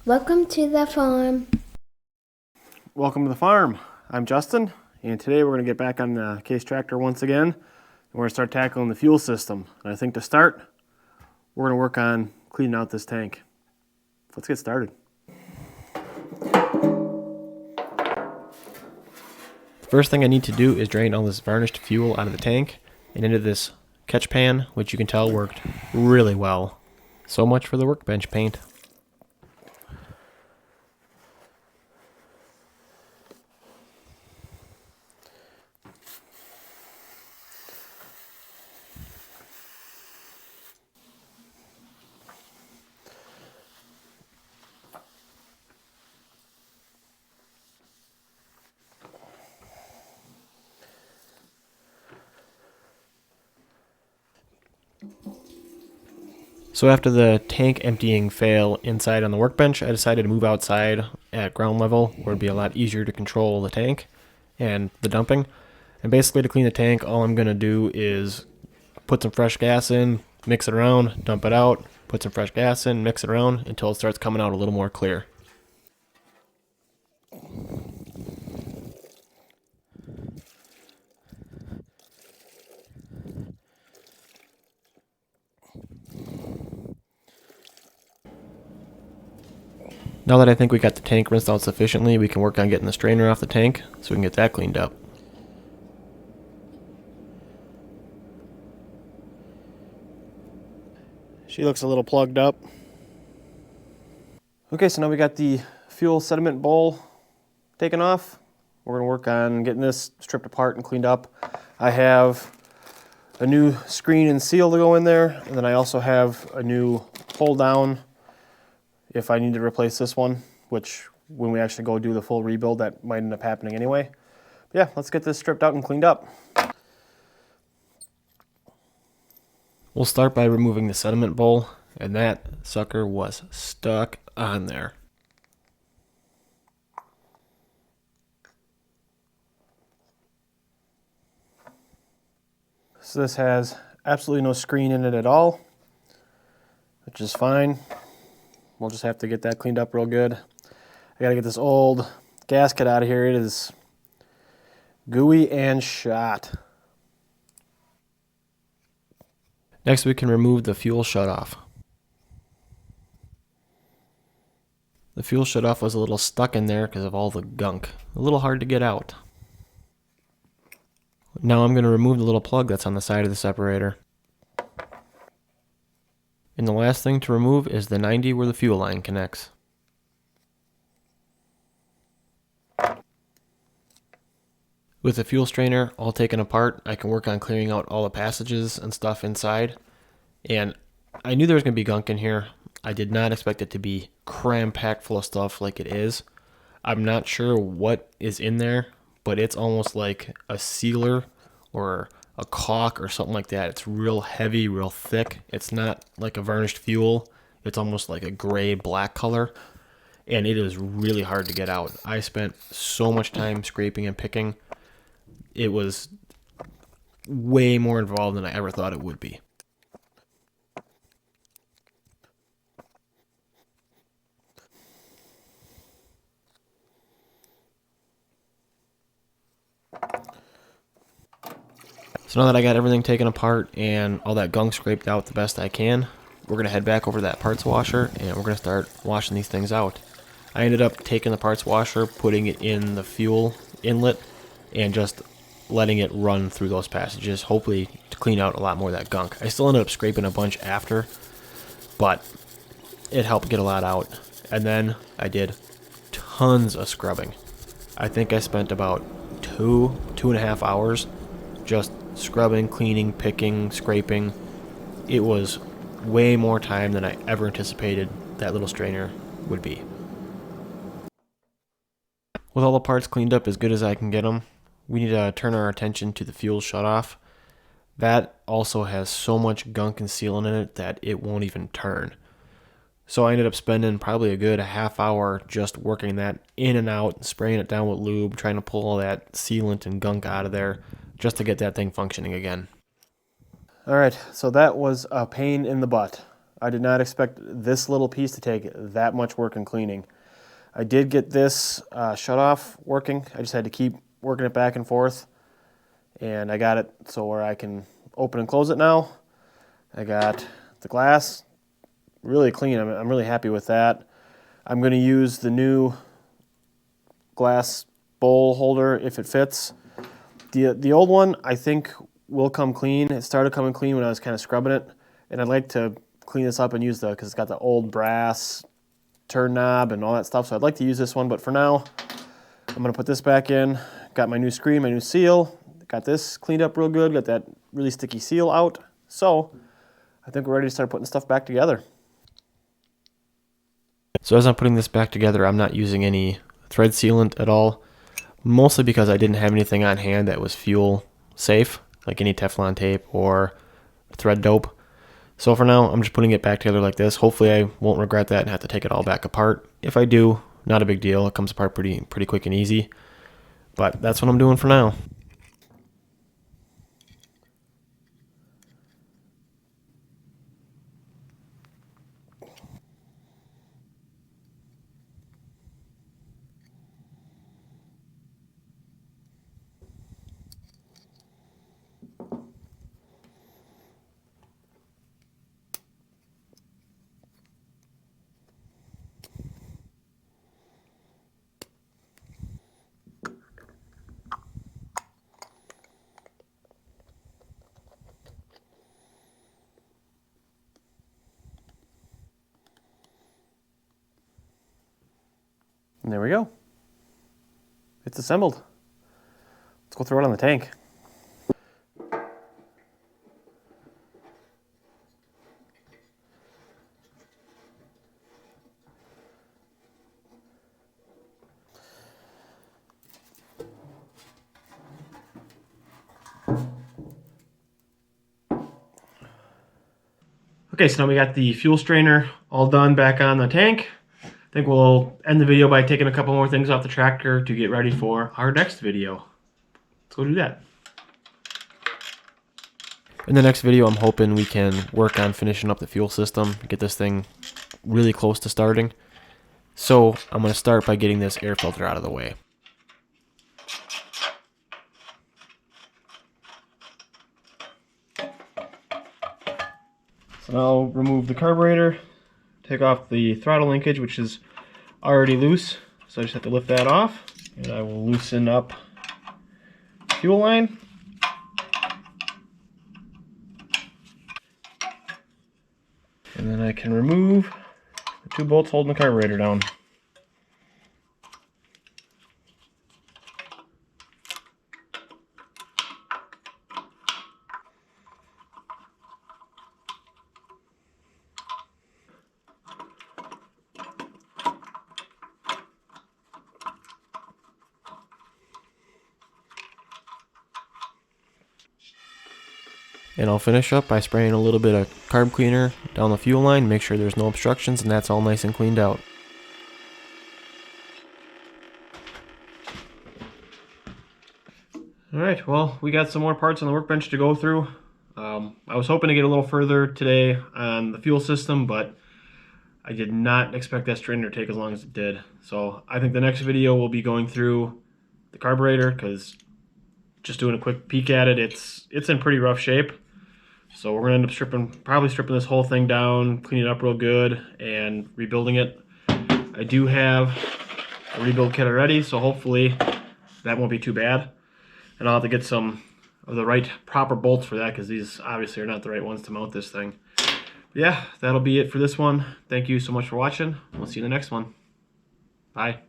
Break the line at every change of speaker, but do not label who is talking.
Welcome to the farm.
Welcome to the farm. I'm Justin, and today we're going to get back on the Case tractor once again, and we're going to start tackling the fuel system. And I think to start, we're going to work on cleaning out this tank. Let's get started. The first thing I need to do is drain all this varnished fuel out of the tank and into this catch pan, which you can tell worked really well. So much for the workbench paint. So after the tank emptying fail inside on the workbench, I decided to move outside at ground level where it'd be a lot easier to control the tank and the dumping. And basically to clean the tank, all I'm going to do is put some fresh gas in, mix it around, dump it out, put some fresh gas in, mix it around until it starts coming out a little more clear. Now that I think we got the tank rinsed out sufficiently, we can work on getting the strainer off the tank so we can get that cleaned up. She looks a little plugged up. Okay, so now we got the fuel sediment bowl taken off. We're going to work on getting this stripped apart and cleaned up. I have a new screen and seal to go in there, and then I also have a new hold down if I need to replace this one, which when we actually go do the full rebuild, that might end up happening anyway. But yeah, let's get this stripped out and cleaned up. We'll start by removing the sediment bowl, and that sucker was stuck on there. So this has absolutely no screen in it at all, which is fine. We'll just have to get that cleaned up real good. I gotta get this old gasket out of here. It is gooey and shot. Next we can remove the fuel shutoff. The fuel shutoff was a little stuck in there because of all the gunk. A little hard to get out. Now I'm going to remove the little plug that's on the side of the separator. And the last thing to remove is the 90 where the fuel line connects. With the fuel strainer all taken apart, I can work on clearing out all the passages and stuff inside. And I knew there was going to be gunk in here. I did not expect it to be cram-packed full of stuff like it is. I'm not sure what is in there, but it's almost like a sealer or a caulk or something like that. It's real heavy, real thick. It's not like a varnished fuel. It's almost like a gray-black color, and it is really hard to get out. I spent so much time scraping and picking. It was way more involved than I ever thought it would be. So now that I got everything taken apart and all that gunk scraped out the best I can, we're going to head back over to that parts washer and we're going to start washing these things out. I ended up taking the parts washer, putting it in the fuel inlet, and just letting it run through those passages, hopefully to clean out a lot more of that gunk. I still ended up scraping a bunch after, but it helped get a lot out. And then I did tons of scrubbing. I think I spent about 2.5 hours just scrubbing, cleaning, picking, scraping. It was way more time than I ever anticipated that little strainer would be. With all the parts cleaned up as good as I can get them, we need to turn our attention to the fuel shutoff. That also has so much gunk and sealant in it that it won't even turn. So I ended up spending probably a good half hour just working that in and out, spraying it down with lube, trying to pull all that sealant and gunk out of there just to get that thing functioning again. All right, so that was a pain in the butt. I did not expect this little piece to take that much work and cleaning. I did get this shut off working. I just had to keep working it back and forth. And I got it so where I can open and close it now. I got the glass really clean. I'm really happy with that. I'm going to use the new glass bowl holder if it fits. The old one I think will come clean. It started coming clean when I was kind of scrubbing it, and I'd like to clean this up and use because it's got the old brass turn knob and all that stuff, so I'd like to use this one, but for now I'm going to put this back in. Got my new screen, my new seal, got this cleaned up real good, got that really sticky seal out, so I think we're ready to start putting stuff back together. So as I'm putting this back together, I'm not using any thread sealant at all, mostly because I didn't have anything on hand that was fuel safe, like any Teflon tape or thread dope. So for now, I'm just putting it back together like this. Hopefully I won't regret that and have to take it all back apart. If I do, not a big deal. It comes apart pretty quick and easy. But that's what I'm doing for now. And there we go. It's assembled. Let's go throw it on the tank. Okay, so now we got the fuel strainer all done back on the tank. I think we'll end the video by taking a couple more things off the tractor to get ready for our next video. Let's go do that. In the next video, I'm hoping we can work on finishing up the fuel system, get this thing really close to starting. So I'm going to start by getting this air filter out of the way. So now I'll remove the carburetor, take off the throttle linkage, which is already loose. So I just have to lift that off, and I will loosen up the fuel line. And then I can remove the two bolts holding the carburetor down. And I'll finish up by spraying a little bit of carb cleaner down the fuel line, make sure there's no obstructions, and that's all nice and cleaned out. Alright, well, we got some more parts on the workbench to go through. I was hoping to get a little further today on the fuel system, but I did not expect that strainer to take as long as it did. So I think the next video will be going through the carburetor, because just doing a quick peek at it, it's in pretty rough shape. So we're going to end up probably stripping this whole thing down, cleaning it up real good, and rebuilding it. I do have a rebuild kit already, so hopefully that won't be too bad. And I'll have to get some of the right proper bolts for that, because these obviously are not the right ones to mount this thing. But yeah, that'll be it for this one. Thank you so much for watching. We'll see you in the next one. Bye.